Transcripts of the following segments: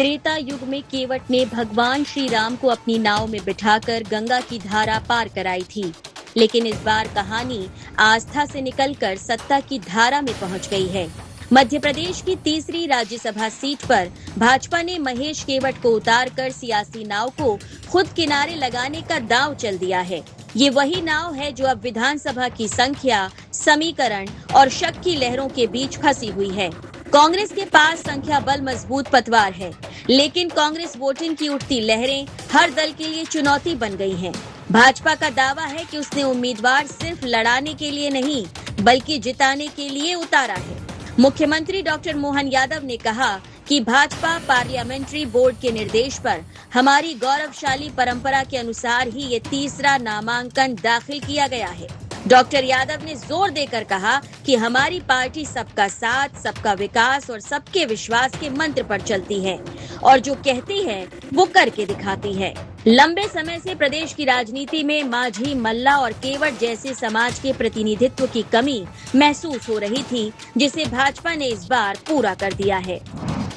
त्रेता युग में केवट ने भगवान श्री राम को अपनी नाव में बिठाकर गंगा की धारा पार कराई थी, लेकिन इस बार कहानी आस्था से निकलकर सत्ता की धारा में पहुंच गई है। मध्य प्रदेश की तीसरी राज्यसभा सीट पर भाजपा ने महेश केवट को उतारकर सियासी नाव को खुद किनारे लगाने का दांव चल दिया है। ये वही नाव है जो अब विधानसभा की संख्या, समीकरण और शक की लहरों के बीच फंसी हुई है। कांग्रेस के पास संख्या बल मजबूत पतवार है, लेकिन कांग्रेस वोटिंग की उठती लहरें हर दल के लिए चुनौती बन गई हैं। भाजपा का दावा है कि उसने उम्मीदवार सिर्फ लड़ाने के लिए नहीं, बल्कि जिताने के लिए उतारा है। मुख्यमंत्री डॉक्टर मोहन यादव ने कहा कि भाजपा पार्लियामेंट्री बोर्ड के निर्देश पर हमारी गौरवशाली परंपरा के अनुसार ही ये तीसरा नामांकन दाखिल किया गया है। डॉक्टर यादव ने जोर देकर कहा कि हमारी पार्टी सबका साथ, सबका विकास और सबके विश्वास के मंत्र पर चलती है और जो कहती है वो करके दिखाती है। लंबे समय से प्रदेश की राजनीति में माझी, मल्ला और केवट जैसे समाज के प्रतिनिधित्व की कमी महसूस हो रही थी, जिसे भाजपा ने इस बार पूरा कर दिया है।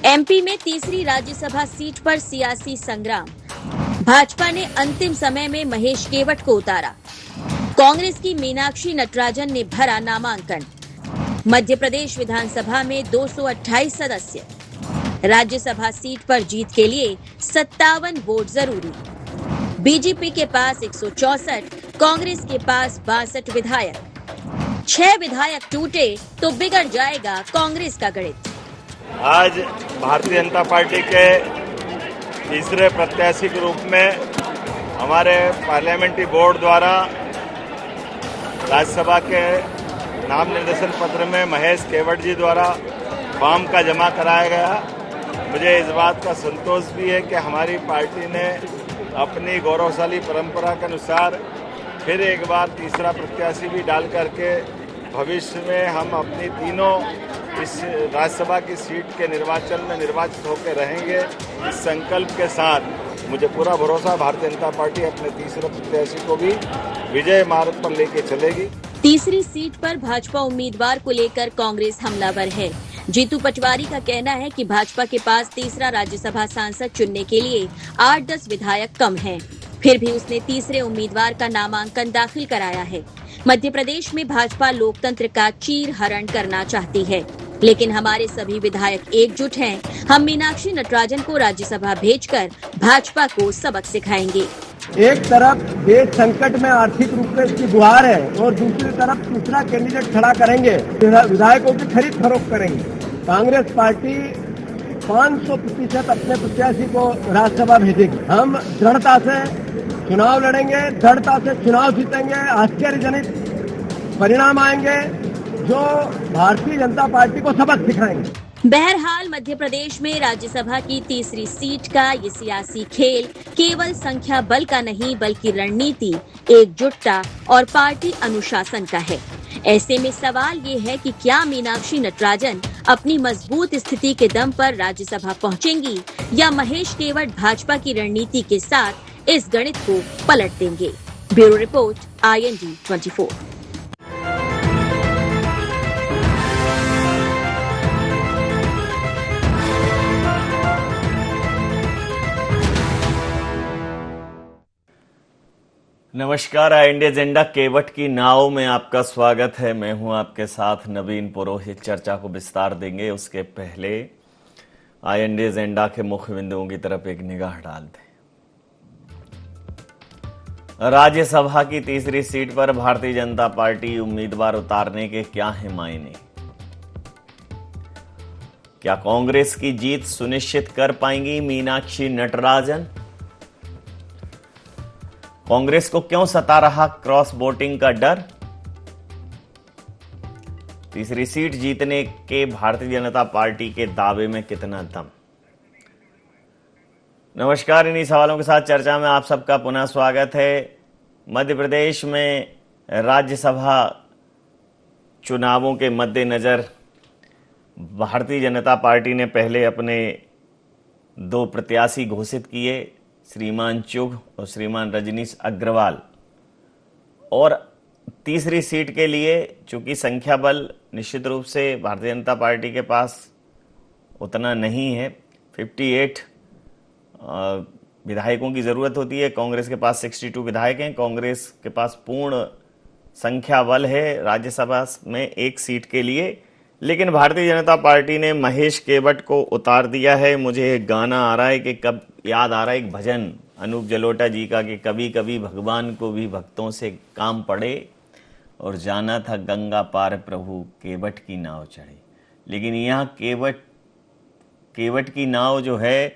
एमपी में तीसरी राज्यसभा सीट पर सियासी संग्राम। भाजपा ने अंतिम समय में महेश केवट को उतारा। कांग्रेस की मीनाक्षी नटराजन ने भरा नामांकन। मध्य प्रदेश विधानसभा में 228 सदस्य। राज्यसभा सीट पर जीत के लिए 57 वोट जरूरी। बीजेपी के पास 164, कांग्रेस के पास 62 विधायक। 6 विधायक टूटे तो बिगड़ जाएगा कांग्रेस का गणित। आज भारतीय जनता पार्टी के तीसरे प्रत्याशी के रूप में हमारे पार्लियामेंट्री बोर्ड द्वारा राज्यसभा के नाम निर्देशन पत्र में महेश केवट जी द्वारा फॉर्म का जमा कराया गया। मुझे इस बात का संतोष भी है कि हमारी पार्टी ने अपनी गौरवशाली परंपरा के अनुसार फिर एक बार तीसरा प्रत्याशी भी डाल करके भविष्य में हम अपनी तीनों इस राज्यसभा की सीट के निर्वाचन में निर्वाचित होकर रहेंगे। इस संकल्प के साथ मुझे पूरा भरोसा, भारतीय जनता पार्टी अपने तीसरे प्रत्याशी को भी विजय मार्ग पर लेके चलेगी। तीसरी सीट पर भाजपा उम्मीदवार को लेकर कांग्रेस हमलावर है। जीतू पटवारी का कहना है कि भाजपा के पास तीसरा राज्यसभा सांसद चुनने के लिए 8-10 विधायक कम हैं। फिर भी उसने तीसरे उम्मीदवार का नामांकन दाखिल कराया है। मध्य प्रदेश में भाजपा लोकतंत्र का चीर हरण करना चाहती है, लेकिन हमारे सभी विधायक एकजुट हैं। हम मीनाक्षी नटराजन को राज्यसभा भेजकर भाजपा को सबक सिखाएंगे। एक तरफ देश संकट में आर्थिक रूप से इसकी गुहार है और दूसरी तरफ दूसरा कैंडिडेट खड़ा करेंगे, विधायकों की खरीद फरोख्त करेंगे। कांग्रेस पार्टी 500% अपने प्रत्याशी को राज्यसभा भेजेगी। हम दृढ़ता से चुनाव लड़ेंगे, दृढ़ता से चुनाव जीतेंगे। आश्चर्यजनक परिणाम आएंगे जो भारतीय जनता पार्टी को सबक सिखाएंगे। बहरहाल मध्य प्रदेश में राज्यसभा की तीसरी सीट का ये सियासी खेल केवल संख्या बल का नहीं, बल्कि रणनीति, एकजुटता और पार्टी अनुशासन का है। ऐसे में सवाल ये है कि क्या मीनाक्षी नटराजन अपनी मजबूत स्थिति के दम पर राज्यसभा पहुंचेंगी या महेश केवट भाजपा की रणनीति के साथ इस गणित को पलट देंगे। Bureau report, IND 24। नमस्कार, IND एजेंडा केवट की नाव में आपका स्वागत है। मैं हूं आपके साथ नवीन पुरोहित। चर्चा को विस्तार देंगे उसके पहले IND एजेंडा के मुख्य बिंदुओं की तरफ एक निगाह डाल दें। राज्यसभा की तीसरी सीट पर भारतीय जनता पार्टी उम्मीदवार उतारने के क्या है मायने? क्या कांग्रेस की जीत सुनिश्चित कर पाएंगी मीनाक्षी नटराजन? कांग्रेस को क्यों सता रहा क्रॉस वोटिंग का डर? तीसरी सीट जीतने के भारतीय जनता पार्टी के दावे में कितना दम? नमस्कार, इन्हीं सवालों के साथ चर्चा में आप सबका पुनः स्वागत है। मध्य प्रदेश में राज्यसभा चुनावों के मद्देनजर भारतीय जनता पार्टी ने पहले अपने 2 प्रत्याशी घोषित किए, श्रीमान चुघ और श्रीमान रजनीश अग्रवाल। और तीसरी सीट के लिए चूंकि संख्या बल निश्चित रूप से भारतीय जनता पार्टी के पास उतना नहीं है, 58 विधायकों की जरूरत होती है। कांग्रेस के पास 62 विधायक हैं, कांग्रेस के पास पूर्ण संख्या बल है राज्यसभा में एक सीट के लिए, लेकिन भारतीय जनता पार्टी ने महेश केवट को उतार दिया है। मुझे एक गाना आ रहा है कि कब याद आ रहा है, एक भजन अनूप जलोटा जी का कि कभी कभी भगवान को भी भक्तों से काम पड़े और जाना था गंगा पार प्रभु केवट की नाव चढ़े। लेकिन यहाँ केवट की नाव जो है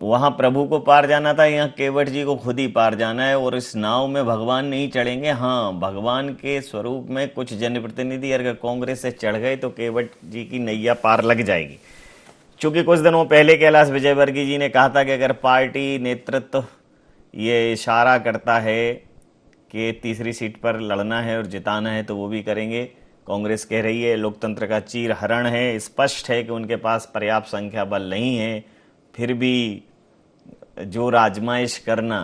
वहाँ प्रभु को पार जाना था, यहाँ केवट जी को खुद ही पार जाना है। और इस नाव में भगवान नहीं चढ़ेंगे। हाँ, भगवान के स्वरूप में कुछ जनप्रतिनिधि अगर कांग्रेस से चढ़ गए तो केवट जी की नैया पार लग जाएगी। चूंकि कुछ दिनों पहले कैलाश विजयवर्गीय जी ने कहा था कि अगर पार्टी नेतृत्व ये इशारा करता है कि तीसरी सीट पर लड़ना है और जिताना है तो वो भी करेंगे। कांग्रेस कह रही है लोकतंत्र का चीर हरण है, स्पष्ट है कि उनके पास पर्याप्त संख्या बल नहीं है, फिर भी जो आजमाइश करना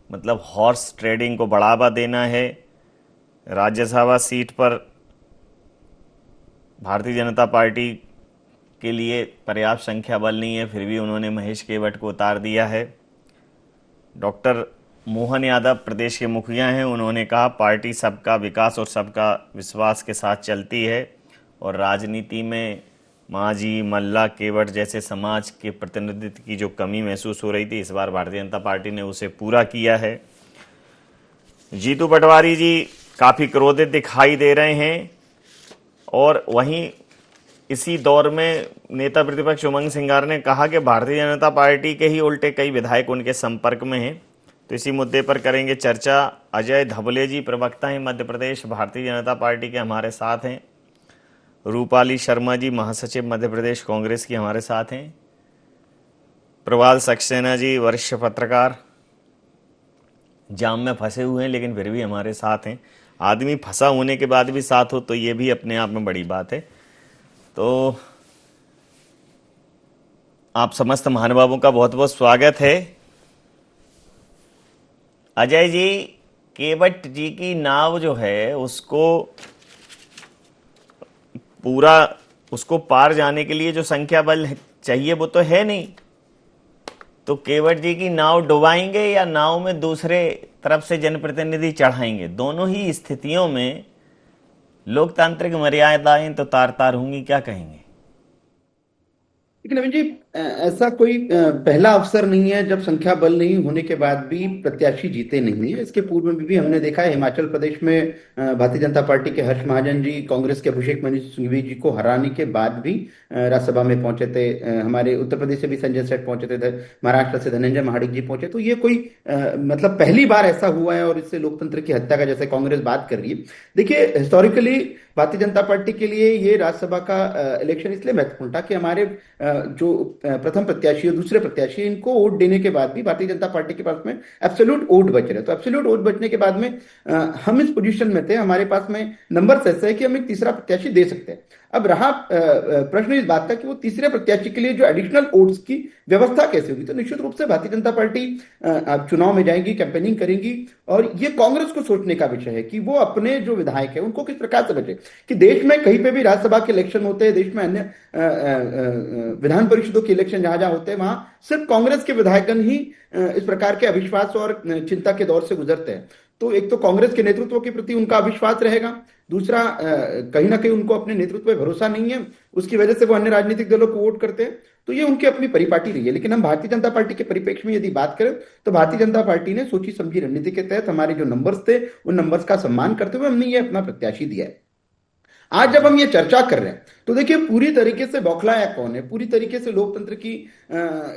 मतलब हॉर्स ट्रेडिंग को बढ़ावा देना है। राज्यसभा सीट पर भारतीय जनता पार्टी के लिए पर्याप्त संख्या बल नहीं है, फिर भी उन्होंने महेश केवट को उतार दिया है। डॉक्टर मोहन यादव प्रदेश के मुखिया हैं, उन्होंने कहा पार्टी सबका विकास और सबका विश्वास के साथ चलती है और राजनीति में मांझी, मल्ला, केवट जैसे समाज के प्रतिनिधित्व की जो कमी महसूस हो रही थी, इस बार भारतीय जनता पार्टी ने उसे पूरा किया है। जीतू पटवारी जी काफ़ी क्रोधित दिखाई दे रहे हैं और वहीं इसी दौर में नेता प्रतिपक्ष उमंग सिंगार ने कहा कि भारतीय जनता पार्टी के ही उल्टे कई विधायक उनके संपर्क में हैं। तो इसी मुद्दे पर करेंगे चर्चा। अजय धबले जी प्रवक्ता हैं मध्य प्रदेश भारतीय जनता पार्टी के, हमारे साथ हैं। रूपाली शर्मा जी महासचिव मध्य प्रदेश कांग्रेस की हमारे साथ हैं। प्रवाल सक्सेना जी वरिष्ठ पत्रकार, जाम में फंसे हुए हैं लेकिन फिर भी हमारे साथ हैं। आदमी फंसा होने के बाद भी साथ हो तो ये भी अपने आप में बड़ी बात है। तो आप समस्त महानुभावों का बहुत बहुत स्वागत है। अजय जी, केवट जी की नाव जो है उसको पार जाने के लिए जो संख्या बल चाहिए वो तो है नहीं, तो केवट जी की नाव डुबाएंगे या नाव में दूसरे तरफ से जनप्रतिनिधि चढ़ाएंगे? दोनों ही स्थितियों में लोकतांत्रिक मर्यादाएं तो तार तार होंगी, क्या कहेंगे? लेकिन नवीन जी, ऐसा कोई पहला अवसर नहीं है जब संख्या बल नहीं होने के बाद भी प्रत्याशी जीते नहीं है। इसके पूर्व में भी हमने देखा है, हिमाचल प्रदेश में भारतीय जनता पार्टी के हर्ष महाजन जी कांग्रेस के अभिषेक मनु सिंघवी जी को हराने के बाद भी राज्यसभा में पहुंचे थे। हमारे उत्तर प्रदेश से भी संजय सेठ पहुंचे थे, महाराष्ट्र से धनंजय महाडिक जी पहुंचे। तो ये कोई मतलब पहली बार ऐसा हुआ है और इससे लोकतंत्र की हत्या का जैसे कांग्रेस बात कर रही है। देखिए, हिस्टोरिकली भारतीय जनता पार्टी के लिए ये राज्यसभा का इलेक्शन इसलिए महत्वपूर्ण था कि हमारे जो प्रथम प्रत्याशी और दूसरे प्रत्याशी, इनको वोट देने के बाद भी भारतीय जनता पार्टी के पास में एब्सोल्यूट वोट बच रहे। तो एब्सोल्यूट वोट बचने के बाद में हम इस पोजीशन में थे, हमारे पास में नंबर ऐसा है कि हम एक तीसरा प्रत्याशी दे सकते हैं। अब रहा प्रश्न इस बात का कि वो तीसरे प्रत्याशी के लिए जो एडिशनल वोट्स की व्यवस्था कैसे होगी। तो निश्चित रूप से भारतीय जनता पार्टी चुनाव में जाएगी, कैंपेनिंग करेगी और ये कांग्रेस को सोचने का विषय है कि वो अपने जो विधायक है उनको किस प्रकार से बचे। कि देश में कहीं पे भी राज्यसभा के इलेक्शन होते हैं, देश में अन्य विधान परिषदों के इलेक्शन जहां जहां होते हैं, वहां सिर्फ कांग्रेस के विधायकगण ही इस प्रकार के अविश्वास और चिंता के दौर से गुजरते हैं। तो एक तो कांग्रेस के नेतृत्व के प्रति उनका अविश्वास रहेगा, दूसरा कहीं ना कहीं उनको अपने नेतृत्व पे भरोसा नहीं है, उसकी वजह से वो अन्य राजनीतिक दलों को वोट करते हैं। तो ये उनकी अपनी परिपाटी रही है। लेकिन हम भारतीय जनता पार्टी के परिप्रेक्ष्य में यदि बात करें तो भारतीय जनता पार्टी ने सोची समझी रणनीति के तहत हमारे जो नंबर्स थे उन नंबर्स का सम्मान करते हुए हमने ये अपना प्रत्याशी दिया है। आज जब हम ये चर्चा कर रहे हैं तो देखिए, पूरी तरीके से बौखलाया कौन है, पूरी तरीके से लोकतंत्र की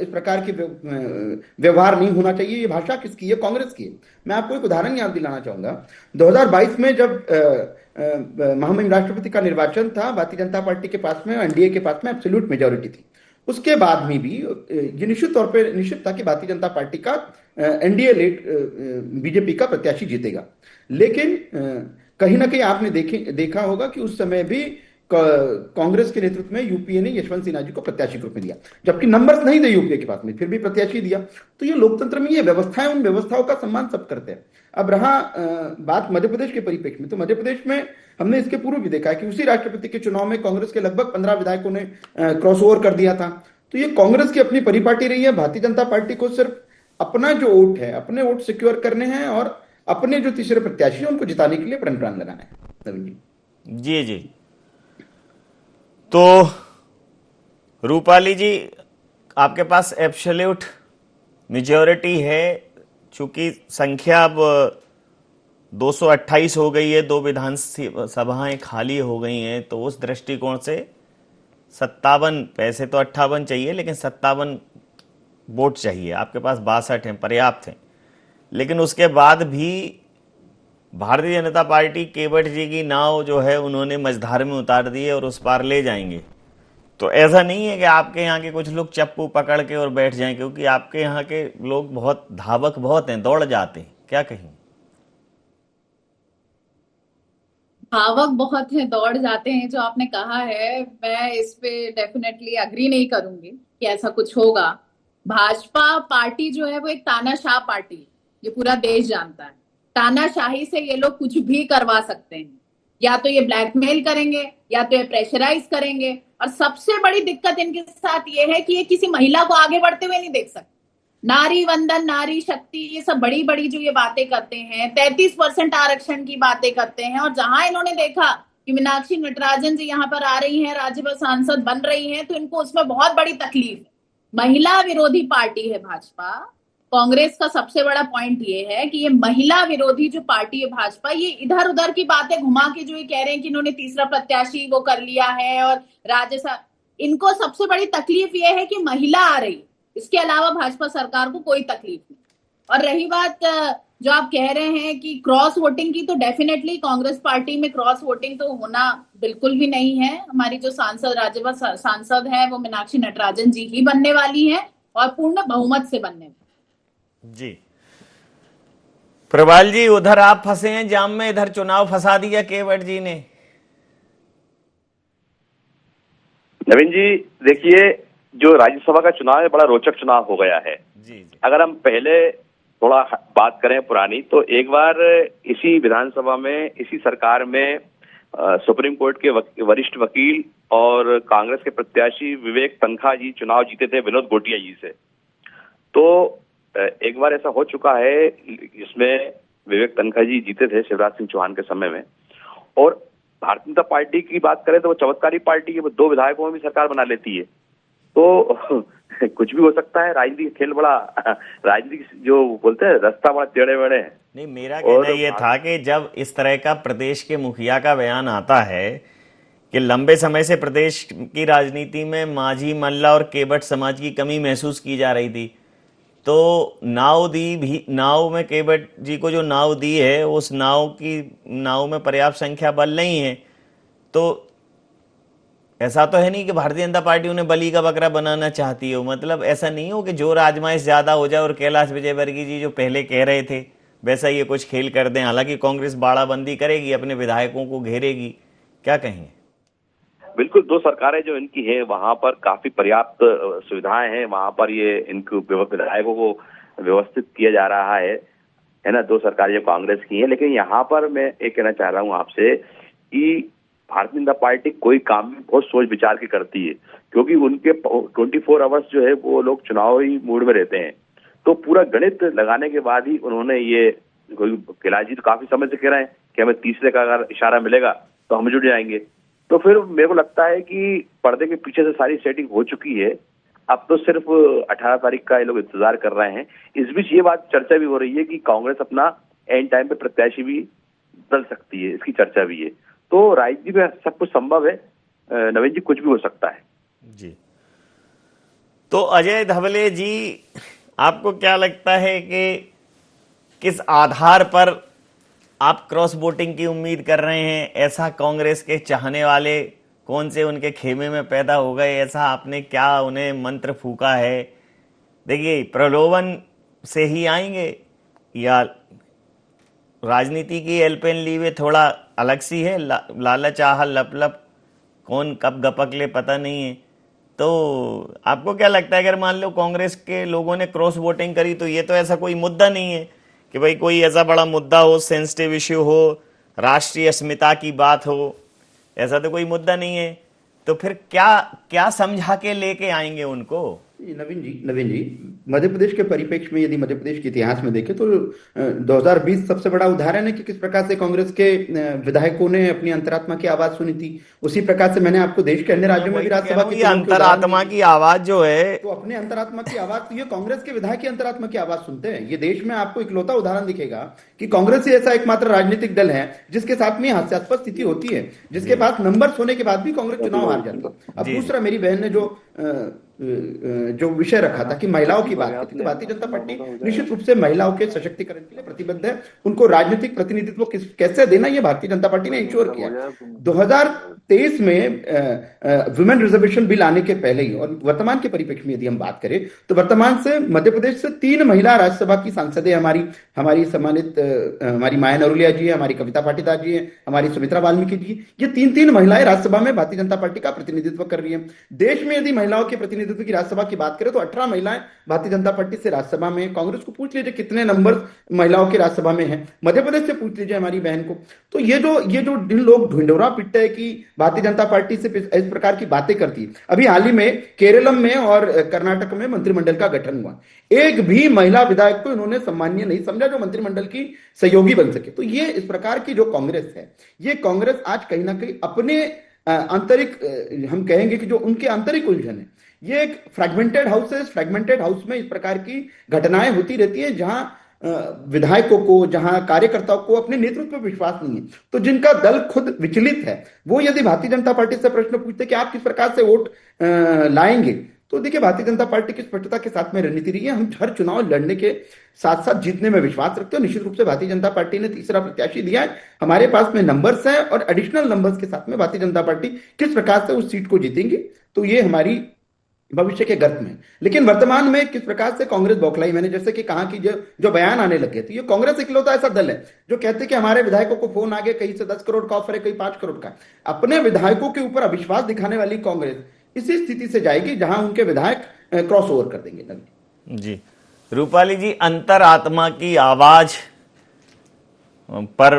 इस प्रकार की व्यवहार नहीं होना चाहिए, ये भाषा किसकी है? कांग्रेस की है। मैं आपको एक उदाहरण याद दिलाना चाहूंगा। 2022 में जब महामहिम राष्ट्रपति का निर्वाचन था, भारतीय जनता पार्टी के पास में, एनडीए के पास में एब्सोल्यूट मेजोरिटी थी। उसके बाद में भी ये निश्चित तौर पर निश्चित था कि भारतीय जनता पार्टी का एनडीए लेड बीजेपी का प्रत्याशी जीतेगा। लेकिन कहीं ना कहीं आपने देखा होगा कि उस समय भी कांग्रेस के नेतृत्व में यूपीए ने यशवंत सिन्हा जी को प्रत्याशी के रूप में दिया, जबकि नंबर्स नहीं थे यूपीए के पास में, फिर भी प्रत्याशी दिया। तो ये लोकतंत्र में ये व्यवस्थाएं, उन व्यवस्थाओं का सम्मान सब करते हैं। अब रहा बात मध्य प्रदेश के परिप्रेक्ष्य में, तो मध्य प्रदेश में हमने इसके पूर्व भी देखा है कि उसी राष्ट्रपति के चुनाव में कांग्रेस के लगभग 15 विधायकों ने क्रॉस ओवर कर दिया था। तो ये कांग्रेस की अपनी परिपाटी रही है। भारतीय जनता पार्टी को सिर्फ अपना जो वोट है, अपने वोट सिक्योर करने हैं और अपने जो तीसरे प्रत्याशी हैं उनको जिताने के लिए प्रण प्रण लगाना है। नवीन जी। जी जी। तो रूपाली जी, आपके पास एब्सोल्यूट मेजॉरिटी है, चूंकि संख्या अब 228 हो गई है, 2 विधानसभाएं खाली हो गई हैं, तो उस दृष्टिकोण से 57, पैसे तो 58 चाहिए लेकिन 57 वोट चाहिए, आपके पास 62 हैं, पर्याप्त हैं। लेकिन उसके बाद भी भारतीय जनता पार्टी केवट जी की नाव जो है उन्होंने मझधार में उतार दी है और उस पार ले जाएंगे। तो ऐसा नहीं है कि आपके यहाँ के कुछ लोग चप्पू पकड़ के और बैठ जाएं, क्योंकि आपके यहाँ के लोग बहुत धावक बहुत हैं, दौड़ जाते हैं, क्या कहें? भावक बहुत है, दौड़ जाते हैं, जो आपने कहा है मैं इस पे डेफिनेटली अग्री नहीं करूंगी कि ऐसा कुछ होगा। भाजपा पार्टी जो है वो एक तानाशाह पार्टी है, ये पूरा देश जानता है। तानाशाही से ये लोग कुछ भी करवा सकते हैं, या तो ये ब्लैकमेल करेंगे या तो ये प्रेशराइज करेंगे। और सबसे बड़ी दिक्कत इनके साथ ये है कि ये किसी महिला को आगे बढ़ते हुए नहीं देख सकते। नारी वंदन, नारी शक्ति, ये सब बड़ी बड़ी जो ये बातें करते हैं, 33% आरक्षण की बातें करते हैं, और जहां इन्होंने देखा कि मीनाक्षी नटराजन जी यहाँ पर आ रही हैं, राज्यसभा सांसद बन रही हैं, तो इनको उसमें बहुत बड़ी तकलीफ है। महिला विरोधी पार्टी है भाजपा। कांग्रेस का सबसे बड़ा पॉइंट ये है कि ये महिला विरोधी जो पार्टी है भाजपा, ये इधर उधर की बातें घुमा के जो ये कह रहे हैं कि इन्होंने तीसरा प्रत्याशी वो कर लिया है और राज्यसभा, इनको सबसे बड़ी तकलीफ ये है कि महिला आ रही, इसके अलावा भाजपा सरकार को कोई तकलीफ नहीं। और रही बात जो आप कह रहे हैं कि क्रॉस वोटिंग की, तो डेफिनेटली कांग्रेस पार्टी में क्रॉस वोटिंग तो होना बिल्कुल भी नहीं है। हमारी जो सांसद, राज्यसभा सांसद है, वो मीनाक्षी नटराजन जी ही बनने वाली है और पूर्ण बहुमत से बनने वाली। जी प्रभाल जी, उधर आप फंसे हैं जाम में, इधर चुनाव फंसा दिया केवट जी ने। नवीन जी देखिए, जो राज्यसभा का चुनाव है बड़ा रोचक चुनाव हो गया है। जी। अगर हम पहले थोड़ा बात करें पुरानी, तो एक बार इसी विधानसभा में, इसी सरकार में सुप्रीम कोर्ट के वरिष्ठ वकील और कांग्रेस के प्रत्याशी विवेक तनखा जी चुनाव जीते थे विनोद गोटिया जी से। तो एक बार ऐसा हो चुका है जिसमें विवेक तनखा जी जीते थे शिवराज सिंह चौहान के समय में। और भारतीय जनता पार्टी की बात करें तो वो चमत्कारी पार्टी है, वो 2 विधायकों में भी सरकार बना लेती है। तो कुछ भी हो सकता है। राजनीतिक खेल बड़ा, राजनीतिक जो बोलते हैं रास्ता बड़ा टेढ़े मेढ़े है। नहीं, मेरा कहना ये था कि जब इस तरह का प्रदेश के मुखिया का बयान आता है कि लंबे समय से प्रदेश की राजनीति में माझी, मल्ला और केवट समाज की कमी महसूस की जा रही थी, तो नाव में केवट जी को जो नाव दी है, उस नाव में पर्याप्त संख्या बल नहीं है। तो ऐसा तो है नहीं कि भारतीय जनता पार्टी उन्हें बलि का बकरा बनाना चाहती हो। मतलब ऐसा नहीं हो कि जोर आजमाइश ज्यादा हो जाए और कैलाश विजयवर्गीय जी जो पहले कह रहे थे वैसा ये कुछ खेल कर दें। हालांकि कांग्रेस बाड़ाबंदी करेगी, अपने विधायकों को घेरेगी, क्या कहेंगे? बिल्कुल, 2 सरकारें जो इनकी है वहां पर काफी पर्याप्त सुविधाएं हैं, वहां पर ये इनको विधायकों को व्यवस्थित किया जा रहा है ना। 2 सरकारें जो कांग्रेस की है। लेकिन यहाँ पर मैं एक कहना चाह रहा हूँ आपसे कि भारतीय जनता पार्टी कोई काम भी बहुत सोच विचार के करती है, क्योंकि उनके 24 आवर्स जो है वो लोग चुनावी मूड में रहते हैं। तो पूरा गणित लगाने के बाद ही उन्होंने ये, कैलाश जी तो काफी समय से कह रहे हैं कि हमें तीसरे का अगर इशारा मिलेगा तो हम जुट जाएंगे। तो फिर मेरे को लगता है कि पर्दे के पीछे से सारी सेटिंग हो चुकी है। अब तो सिर्फ 18 तारीख का ये लोग इंतजार कर रहे हैं। इस बीच ये बात चर्चा भी हो रही है कि कांग्रेस अपना एंड टाइम पे प्रत्याशी भी बदल सकती है, इसकी चर्चा भी है। तो राजनीति में सब कुछ संभव है नवीन जी, कुछ भी हो सकता है जी। तो अजय धवले जी, आपको क्या लगता है कि किस आधार पर आप क्रॉस वोटिंग की उम्मीद कर रहे हैं? ऐसा कांग्रेस के चाहने वाले कौन से उनके खेमे में पैदा हो गए? ऐसा आपने क्या उन्हें मंत्र फूका है? देखिए, प्रलोभन से ही आएंगे या राजनीति की एल्पेनलीवे थोड़ा अलग सी है, लालच आह लप कौन कब गपक ले पता नहीं है। तो आपको क्या लगता है, अगर मान लो कांग्रेस के लोगों ने क्रॉस वोटिंग करी, तो ये तो ऐसा कोई मुद्दा नहीं है कि भाई कोई ऐसा बड़ा मुद्दा हो, सेंसिटिव इश्यू हो, राष्ट्रीय अस्मिता की बात हो, ऐसा तो कोई मुद्दा नहीं है। तो फिर क्या क्या समझा के लेके आएंगे उनको? नवीन जी, मध्य प्रदेश के परिप्रेक्ष्य में यदि मध्य प्रदेश के इतिहास में देखें तो 2020 सबसे बड़ा उदाहरण है कि किस प्रकार से कांग्रेस के विधायकों ने अपनी अंतरात्मा की आवाज सुनी थी। उसी प्रकार से मैंने आपको देश के अन्य राज्यों में भी राज्यसभा की अंतरात्मा की आवाज जो है, तो अपने अंतरात्मा की आवाज, तो ये कांग्रेस के विधायक की अंतरात्मा की आवाज सुनते हैं। ये देश में आपको इकलौता उदाहरण दिखेगा कि कांग्रेस ही ऐसा एकमात्र राजनीतिक दल है जिसके साथ में हास्यास्पद स्थिति होती है, जिसके पास नंबर्स होने के बाद भी कांग्रेस चुनाव हार जाती है। अब दूसरा, मेरी बहन ने जो विषय रखा था कि महिलाओं की बात की, तो भारतीय जनता पार्टी निश्चित रूप से महिलाओं के सशक्तिकरण के लिए प्रतिबद्ध है। उनको राजनीतिक प्रतिनिधित्व कैसे देना, ये भारतीय जनता पार्टी ने इंश्योर किया। 2023 में वुमेन रिजर्वेशन बिल आने के पहले ही, और वर्तमान के परिप्रेक्ष्य में यदि हम बात करें तो वर्तमान से मध्य प्रदेश से 3 महिला राज्यसभा की सांसदें हमारी सम्मानित हमारी माया नरोलिया जी है, हमारी कविता पाटीदार जी है, हमारी सुमित्रा वाल्मीकि जी, ये 3 महिलाएं राज्यसभा में भारतीय जनता पार्टी का प्रतिनिधित्व कर रही है। देश में यदि महिलाओं के प्रतिनिधित्व की राज्यसभा की बात करें तो 18 महिलाएं भारतीय जनता पार्टी से राज्यसभा में। कांग्रेस को पूछ लीजिए कितने नंबर महिलाओं के राज्यसभा में है, मध्य प्रदेश से पूछ लीजिए हमारी बहन को। तो ये जो इन लोग ढिंडोरा पीटते हैं कि भारतीय जनता पार्टी से इस प्रकार की बातें करती है। अभी हाल ही में केरलम में और कर्नाटक में मंत्रिमंडल का गठन हुआ, एक भी महिला विधायक को इन्होंने सम्मानीय नहीं समझा जो मंत्रिमंडल की सहयोगी बन सके। तो ये इस प्रकार की जो कांग्रेस है, ये कांग्रेस आज कहीं ना कहीं अपने आंतरिक, हम कहेंगे कि जो उनके आंतरिक उलझन है, ये एक फ्रैगमेंटेड हाउस है। फ्रैगमेंटेड हाउस में इस प्रकार की घटनाएं होती रहती हैं जहां विधायकों को, जहां कार्यकर्ताओं को अपने नेतृत्व पर विश्वास नहीं है। तो जिनका दल खुद विचलित है, वो यदि भारतीय जनता पार्टी से प्रश्न पूछते कि आप किस प्रकार से वोट लाएंगे, तो देखिए भारतीय जनता पार्टी की स्पष्टता के साथ में रणनीति रही है। हम हर चुनाव लड़ने के साथ साथ जीतने में विश्वास रखते हैं। निश्चित रूप से भारतीय जनता पार्टी ने तीसरा प्रत्याशी दिया है, हमारे पास में नंबर्स हैं और एडिशनल नंबर्स के साथ में भारतीय जनता पार्टी किस प्रकार से उस सीट को जीतेंगे, तो ये हमारी भविष्य के गर्त में। लेकिन वर्तमान में किस प्रकार से कांग्रेस बौखलाई, मैंने जैसे कि कहा कि जो बयान आने लगे, तो ये कांग्रेस इकलौता ऐसा दल है जो कहते हैं कि हमारे विधायकों को फोन आ गए, कहीं से 10 करोड़ का ऑफर है, कहीं 5 करोड़ का। अपने विधायकों के ऊपर अविश्वास दिखाने वाली कांग्रेस इसी स्थिति से जाएगी जहां उनके विधायक क्रॉस ओवर कर देंगे। जी रूपाली जी, अंतरात्मा की आवाज पर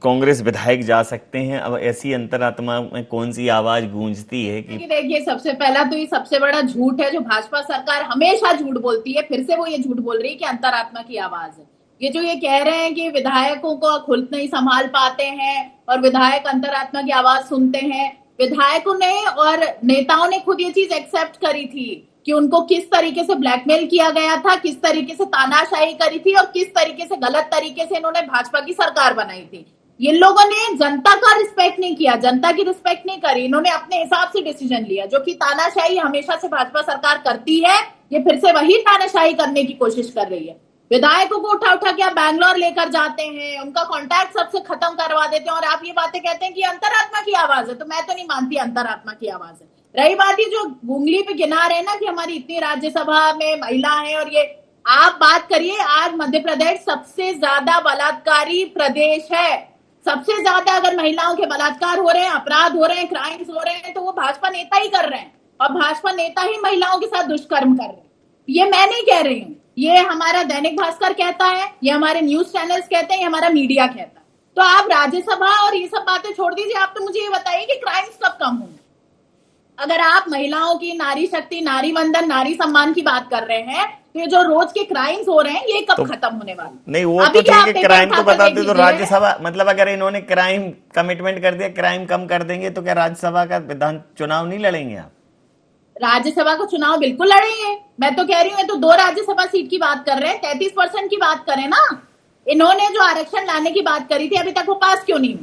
कांग्रेस विधायक जा सकते हैं। अब ऐसी अंतरात्मा में कौन सी आवाज गूंजती है कि देखिए, सबसे पहला तो ये सबसे बड़ा झूठ है जो भाजपा सरकार हमेशा झूठ बोलती है। फिर से वो ये झूठ बोल रही है कि अंतरात्मा की आवाज है। ये जो ये कह रहे हैं कि विधायकों को खुद नहीं संभाल पाते हैं और विधायक अंतरात्मा की आवाज सुनते हैं, विधायकों ने और नेताओं ने खुद ये चीज एक्सेप्ट करी थी कि उनको किस तरीके से ब्लैकमेल किया गया था, किस तरीके से तानाशाही करी थी और किस तरीके से गलत तरीके से इन्होंने भाजपा की सरकार बनाई थी। ये लोगों ने जनता का रिस्पेक्ट नहीं किया, जनता की रिस्पेक्ट नहीं करी, इन्होंने अपने हिसाब से डिसीजन लिया, जो कि तानाशाही हमेशा से भाजपा सरकार करती है। ये फिर से वही तानाशाही करने की कोशिश कर रही है। विधायकों को उठा उठा के आप बैंगलोर लेकर जाते हैं, उनका कॉन्टैक्ट सबसे खत्म करवा देते हैं और आप ये बातें कहते हैं कि अंतरात्मा की आवाज है। तो मैं तो नहीं मानती अंतरात्मा की आवाज है। रही बात जो उंगली पे गिना रहे ना कि हमारी इतनी राज्यसभा में महिला है, और ये आप बात करिए, आज मध्य प्रदेश सबसे ज्यादा बलात्कारी प्रदेश है। सबसे ज्यादा अगर महिलाओं के बलात्कार हो रहे हैं, अपराध हो रहे हैं, क्राइम्स हो रहे हैं, तो वो भाजपा नेता ही कर रहे हैं और भाजपा नेता ही महिलाओं के साथ दुष्कर्म कर रहे हैं। ये मैं नहीं कह रही हूँ, ये हमारा दैनिक भास्कर कहता है, ये हमारे न्यूज चैनल्स कहते हैं, ये हमारा मीडिया कहता है। तो आप राज्यसभा और ये सब बातें छोड़ दीजिए, आप तो मुझे ये बताइए कि क्राइम्स कब कम होंगे। अगर आप महिलाओं की नारी शक्ति, नारी वंदन, नारी सम्मान की बात कर रहे हैं, तो ये जो रोज के क्राइम्स हो रहे हैं, ये कब खत्म होने वाले? नहीं, वो तो ठीक है, क्राइम तो बताते तो राज्यसभा, मतलब अगर इन्होंने क्राइम कमिटमेंट कर दिया, क्राइम कम कर देंगे, तो क्या राज्यसभा का विधान चुनाव नहीं लड़ेंगे आप? राज्यसभा का चुनाव बिल्कुल लड़ेंगे। मैं तो कह रही हूँ, तो 2 राज्यसभा सीट की बात कर रहे हैं, 33% की बात करें ना। इन्होंने जो आरक्षण लाने की बात करी थी, अभी तक वो पास क्यों नहीं?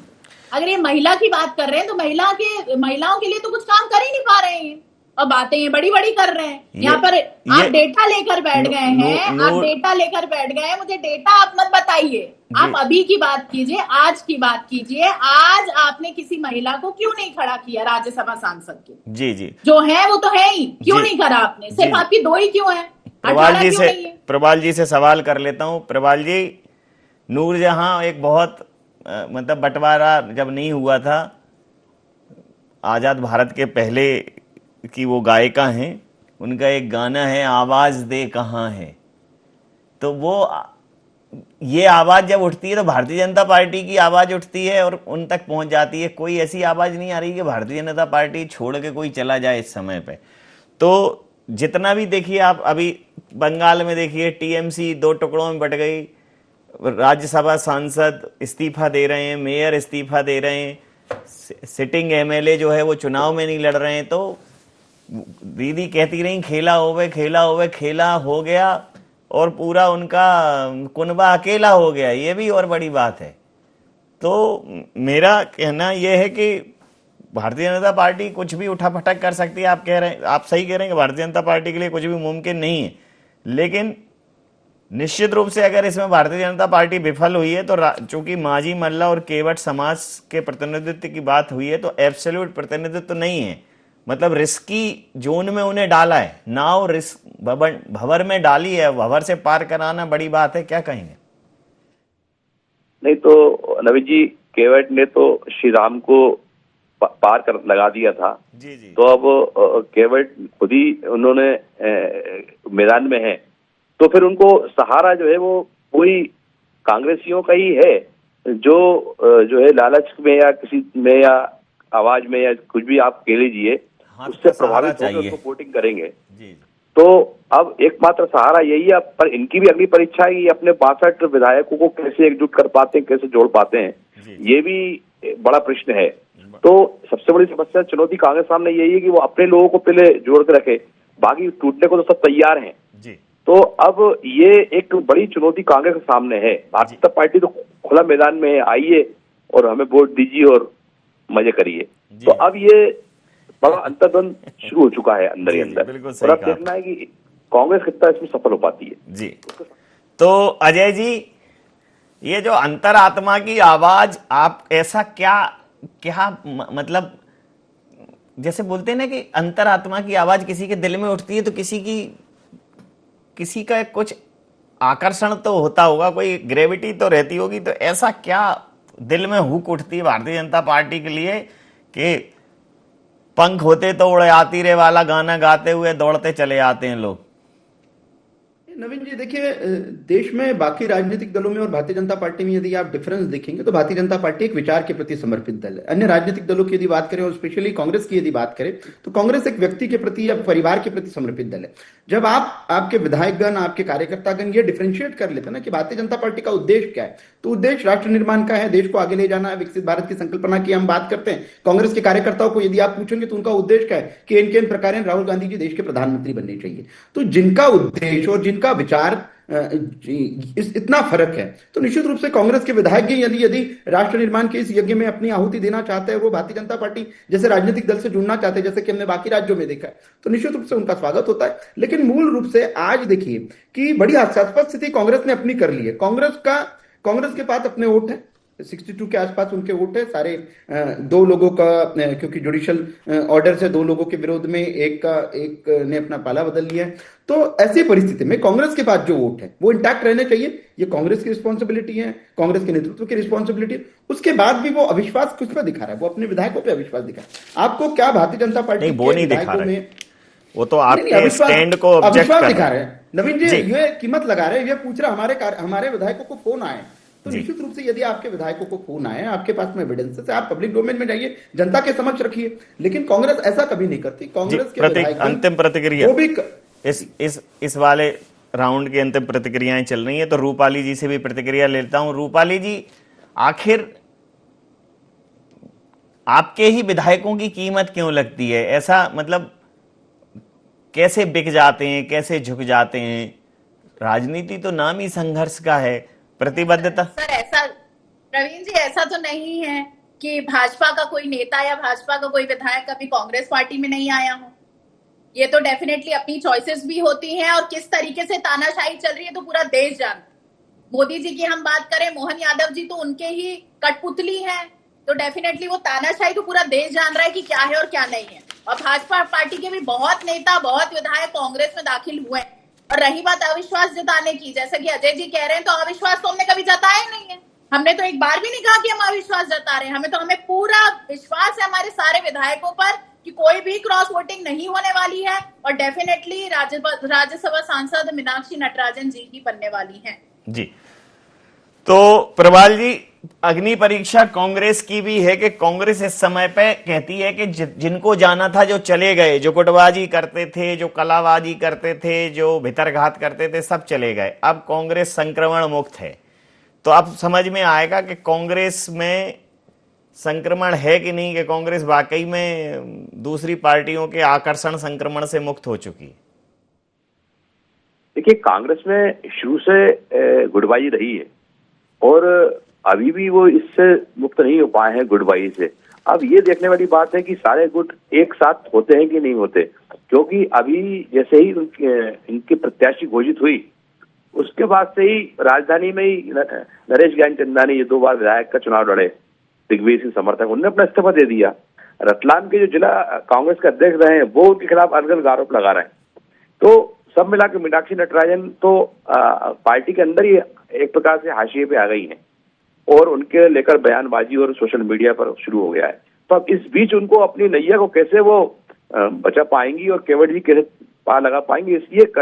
अगर ये महिला की बात कर रहे हैं तो महिलाओं के लिए तो कुछ काम कर ही नहीं पा रहे हैं और बातें ये बड़ी बड़ी कर रहे हैं। यहाँ पर आप डेटा लेकर बैठ गए हैं, आप डेटा लेकर बैठ गए हैं। मुझे डेटा आप मत बताइए, आप अभी की बात कीजिए, आज की बात कीजिए। आज आपने किसी महिला को क्यों नहीं खड़ा किया राज्यसभा सांसद के? जी जो है वो तो है ही, क्यों नहीं करा आपने? सिर्फ आपकी 2 ही क्यों है? प्रबाल जी से सवाल कर लेता हूँ। प्रबाल जी, नूरजहां एक बहुत मतलब बंटवारा जब नहीं हुआ था, आजाद भारत के पहले की वो गायिका हैं, उनका एक गाना है आवाज दे कहाँ है, तो वो ये आवाज जब उठती है तो भारतीय जनता पार्टी की आवाज उठती है और उन तक पहुंच जाती है। कोई ऐसी आवाज नहीं आ रही कि भारतीय जनता पार्टी छोड़ के कोई चला जाए इस समय पे। तो जितना भी देखिए आप, अभी बंगाल में देखिए टीएमसी 2 टुकड़ों में बट गई, राज्यसभा सांसद इस्तीफा दे रहे हैं, मेयर इस्तीफा दे रहे हैं, सिटिंग एमएलए जो है वो चुनाव में नहीं लड़ रहे हैं। तो दीदी कहती रही खेला होवे खेला होवे, खेला हो गया और पूरा उनका कुनबा अकेला हो गया, ये भी और बड़ी बात है। तो मेरा कहना यह है कि भारतीय जनता पार्टी कुछ भी उठा पटक कर सकती है। आप कह रहे हैं, आप सही कह रहे हैं कि भारतीय जनता पार्टी के लिए कुछ भी मुमकिन नहीं है, लेकिन निश्चित रूप से अगर इसमें भारतीय जनता पार्टी विफल हुई है तो चूंकि मांझी मल्ला और केवट समाज के प्रतिनिधित्व की बात हुई है, तो एब्सोल्यूट प्रतिनिधित्व तो नहीं है, मतलब रिस्की जोन में उन्हें डाला है, नाव रिस्क भंवर में डाली है, भंवर से पार कराना बड़ी बात है। क्या कहेंगे? नहीं तो नवीन जी, केवट ने तो श्री राम को पार कर लगा दिया था। जी जी। तो अब केवट खुद ही उन्होंने मैदान में है, तो फिर उनको सहारा जो है वो कोई कांग्रेसियों का ही है, जो है लालच में या किसी में या आवाज में या कुछ भी आप कह लीजिए, उससे प्रभावित होकर उसको वोटिंग करेंगे। जी। तो अब एकमात्र सहारा यही है, पर इनकी भी अगली परीक्षा है कि अपने 62 विधायकों को कैसे एकजुट कर पाते हैं, कैसे जोड़ पाते हैं, ये भी बड़ा प्रश्न है। तो सबसे बड़ी समस्या, चुनौती कांग्रेस सामने यही है कि वो अपने लोगों को पहले जोड़ के रखे, बाकी टूटने को तो सब तैयार हैं। तो अब ये एक बड़ी चुनौती कांग्रेस के सामने है। भारतीय जनता पार्टी तो खुला मैदान में है, आइए और हमें वोट दीजिए और मजे करिए। तो अब ये बड़ा अंतर्द्वंद शुरू हो चुका है अंदर ही अंदर, और अब देखना है कि कांग्रेस कितना इसमें सफल हो पाती है। जी। तो अजय जी, ये जो अंतरात्मा की आवाज, आप ऐसा क्या मतलब, जैसे बोलते हैं ना कि अंतरात्मा की आवाज किसी के दिल में उठती है तो किसी का कुछ आकर्षण तो होता होगा, कोई ग्रेविटी तो रहती होगी। तो ऐसा क्या दिल में हुक उठती है भारतीय जनता पार्टी के लिए कि पंख होते तो उड़ आती रे वाला गाना गाते हुए दौड़ते चले आते हैं लोग? नवीन जी देखिए, देश में बाकी राजनीतिक दलों में और भारतीय जनता पार्टी में यदि आप डिफरेंस देखेंगे तो भारतीय जनता पार्टी एक विचार के प्रति समर्पित दल है। अन्य राजनीतिक दलों की यदि बात करें और स्पेशली कांग्रेस की यदि बात करें तो कांग्रेस एक व्यक्ति के प्रति या परिवार के प्रति समर्पित दल है। जब आपके विधायकगण, आपके कार्यकर्तागण ये डिफरेंशिएट कर लेते हैं ना कि भारतीय जनता पार्टी का उद्देश्य क्या है, तो उद्देश्य राष्ट्र निर्माण का है, देश को आगे ले जाना है, विकसित भारत की संकल्पना की हम बात करते हैं। कांग्रेस के कार्यकर्ताओं को यदि आप पूछेंगे तो उनका उद्देश्य क्या है कि इनके इन प्रकार राहुल गांधी जी देश के प्रधानमंत्री बनने चाहिए। तो जिनका उद्देश्य और जिनका विचार इतना फर्क है, तो निश्चित रूप से कांग्रेस के विधायक यदि राष्ट्र निर्माण के इस यज्ञ में अपनी आहुति देना चाहते हैं, वो भारतीय जनता पार्टी जैसे राजनीतिक दल से जुड़ना चाहते हैं, जैसे कि हमने बाकी राज्यों में देखा है, तो निश्चित रूप से उनका स्वागत होता है। लेकिन मूल रूप से आज देखिए कि बड़ी हास्यास्पद स्थिति कांग्रेस ने अपनी कर ली है। कांग्रेस के पास अपने वोट है, 62 के आसपास उनके वोट है सारे। 2 लोगों का, क्योंकि जुडिशियल ऑर्डर से 2 लोगों के विरोध में एक ने अपना पाला बदल लिया है। तो ऐसी परिस्थिति में कांग्रेस के पास जो वोट है वो इंटैक्ट रहने चाहिए। ये कांग्रेस की रिस्पॉन्सिबिलिटी है, कांग्रेस के नेतृत्व की रिस्पॉन्सिबिलिटी है। उसके बाद भी वो अविश्वास किस पर दिखा रहा है? वो अपने विधायकों पर अविश्वास दिखा रहा है। आपको क्या भारतीय जनता पार्टी के विधायकों में वो तो आपके स्टैंड को अविश्वास दिखा रहे हैं? नवीन जी ये कीमत लगा रहे हैं, ये पूछ रहा हमारे विधायकों को फोन आए, तो निश्चित रूप से यदि आपके विधायकों को फोन आए, आपके पास में एविडेंसेस है, आप पब्लिक डोमेन में जाइए, जनता के समक्ष रखिए। लेकिन कांग्रेस ऐसा कभी नहीं करती। कांग्रेस के विधायक, अंतिम प्रतिक्रिया, वो भी इस वाले राउंड की अंतिम प्रतिक्रियाएं चल रही है, तो रूपाली जी से भी प्रतिक्रिया लेता हूं। रूपाली जी, आखिर आपके ही विधायकों की कीमत क्यों लगती है? ऐसा मतलब कैसे बिक जाते हैं, कैसे झुक जाते हैं? राजनीति तो नाम ही संघर्ष का है, प्रतिबद्धता। सर ऐसा, प्रवीण जी, ऐसा तो नहीं है कि भाजपा का कोई नेता या भाजपा का कोई विधायक कभी कांग्रेस पार्टी में नहीं आया हो। ये तो डेफिनेटली अपनी चॉइसेस भी होती हैं, और किस तरीके से तानाशाही चल रही है तो पूरा देश जानता है। मोदी जी की हम बात करें, मोहन यादव जी तो उनके ही कठपुतली है, तो डेफिनेटली वो तानाशाही तो पूरा देश जान रहा है कि क्या है और क्या नहीं है। और भाजपा पार्टी के भी बहुत नेता, बहुत विधायक कांग्रेस में दाखिल हुए हैं। और रही बात अविश्वास जताने की, जैसे कि अजय जी कह रहे हैं, तो अविश्वास तो हमने कभी जताया ही नहीं है। हमने तो एक बार भी नहीं कहा कि हम अविश्वास जता रहे हैं। हमें पूरा विश्वास है हमारे सारे विधायकों पर कि कोई भी क्रॉस वोटिंग नहीं होने वाली है, और डेफिनेटली राज्यसभा सांसद मीनाक्षी नटराजन जी ही बनने वाली हैं। जी, तो प्रभाल जी, अग्नि परीक्षा कांग्रेस की भी है कि कांग्रेस इस समय पे कहती है कि जिनको जाना था जो चले गए, जो गुटबाजी करते थे, जो कलाबाजी करते थे, जो भितरघात करते थे, सब चले गए। अब कांग्रेस संक्रमण मुक्त है। तो अब समझ में आएगा कि कांग्रेस में संक्रमण है कि नहीं, कि कांग्रेस वाकई में दूसरी पार्टियों के आकर्षण संक्रमण से मुक्त हो चुकी है। देखिए, कांग्रेस में शुरू से गुटबाजी रही है और अभी भी वो इससे मुक्त नहीं हो पाए हैं गुटबाजी से। अब ये देखने वाली बात है कि सारे गुट एक साथ होते हैं कि नहीं होते, क्योंकि अभी जैसे ही इनकी प्रत्याशी घोषित हुई उसके बाद से ही राजधानी में ही नरेश ज्ञानचंदानी, ये 2 बार विधायक का चुनाव लड़े, दिग्विजय सिंह समर्थक, उन्होंने अपना इस्तीफा दे दिया। रतलाम के जो जिला कांग्रेस के अध्यक्ष रहे हैं वो उनके खिलाफ अनगढ़ आरोप लगा रहे हैं। तो सब मिला के मीनाक्षी नटराजन तो पार्टी के अंदर ही एक प्रकार से हाशिए पे आ गई हैं और उनके लेकर बयानबाजी और सोशल मीडिया पर शुरू हो गया है। तो अब इस बीच उनको अपनी नैया को कैसे वो बचा पाएंगी और केवट जी कैसे पार लगा पाएंगे, इसलिए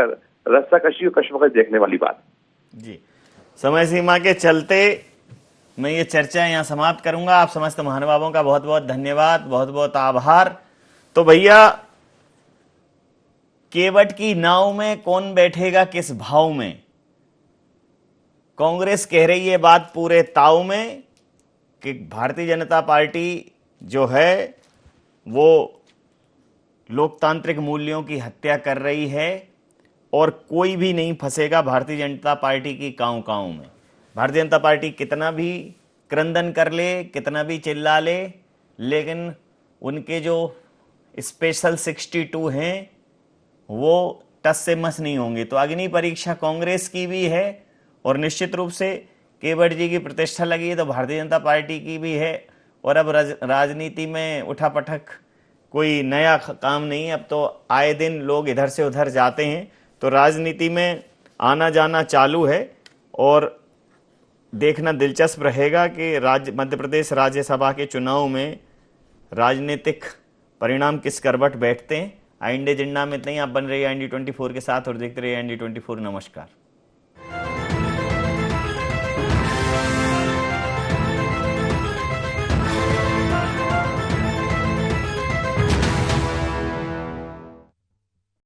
रस्सा कशी और कशमकश देखने वाली बात। जी, समय सीमा के चलते मैं ये चर्चा यहाँ समाप्त करूंगा। आप समस्त महानुभावों का बहुत बहुत धन्यवाद, बहुत बहुत आभार। तो भैया, केवट की नाव में कौन बैठेगा किस भाव में, कांग्रेस कह रही है बात पूरे ताव में कि भारतीय जनता पार्टी जो है वो लोकतांत्रिक मूल्यों की हत्या कर रही है और कोई भी नहीं फंसेगा भारतीय जनता पार्टी की कांव में। भारतीय जनता पार्टी कितना भी क्रंदन कर ले, कितना भी चिल्ला ले, लेकिन उनके जो स्पेशल 62 हैं वो टस से मस नहीं होंगे। तो अग्नि परीक्षा कांग्रेस की भी है और निश्चित रूप से केवट जी की प्रतिष्ठा लगी है तो भारतीय जनता पार्टी की भी है। और अब राजनीति में उठापटक कोई नया काम नहीं है, अब तो आए दिन लोग इधर से उधर जाते हैं, तो राजनीति में आना जाना चालू है और देखना दिलचस्प रहेगा कि मध्य प्रदेश राज्यसभा के चुनाव में राजनीतिक परिणाम किस करवट बैठते हैं। इंडिया जिंडा में इतना ही। आप बन रही है IND24 के साथ और देखते रहिए IND24। नमस्कार।